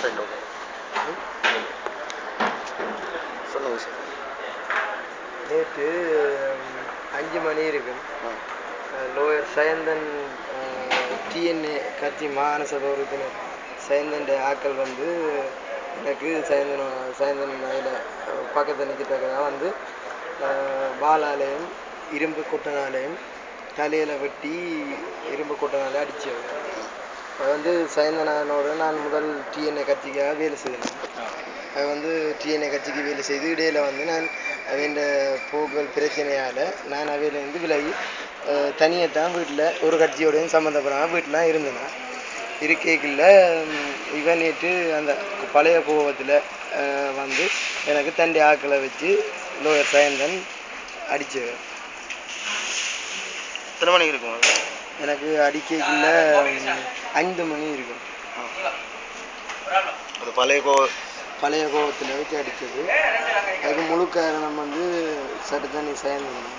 Right okay சொல்லுங்கள் sir. நேற்று 5 மணி இருக்கும் லோயர் சயந்தன் டிஎன்ஏ கட்சி மாகாண சபை உறுப்பினர் சயந்தன் ஆக்கள் வந்து எனக்கு சயந்தன் அதில் பக்கத்தில் நிற்கிறதுக்காக வந்து பாலாலயம் இரும்பு கொட்டனாலையும் தலையில் வெட்டி இரும்பு கொட்டனாலே அடித்தவர். அது வந்து சயந்தனோட நான் முதல் டிஎன்ஏ கட்சிக்காக வேலை செய்தேன். அது வந்து டிஎன்ஏ கட்சிக்கு வேலை செய்து இடையில் வந்து நான் அவன் போக்குவரத்து பிரச்சனையால் நான் அவையிலேருந்து விலகி தனியாக தான் வீட்டில் ஒரு கட்சியோடையும் சம்மந்தப்படாமல் வீட்டிலாம் இருந்தேன். இருக்கைக்குள்ள இவன் நேற்று அந்த பழைய கோபத்தில் வந்து எனக்கு தண்டி ஆக்களை வச்சு லோயர் சயந்தன் அடித்தவர். எத்தனை மணிக்கு இருக்கும்? எனக்கு அடிக்கைக்குள்ள 5 மணி இருக்கும். அது பழைய கோபத்தில் வச்சு அடித்தது. அதுக்கு முழு காரணம் வந்து சட்டு தண்ணி சயந்தன்.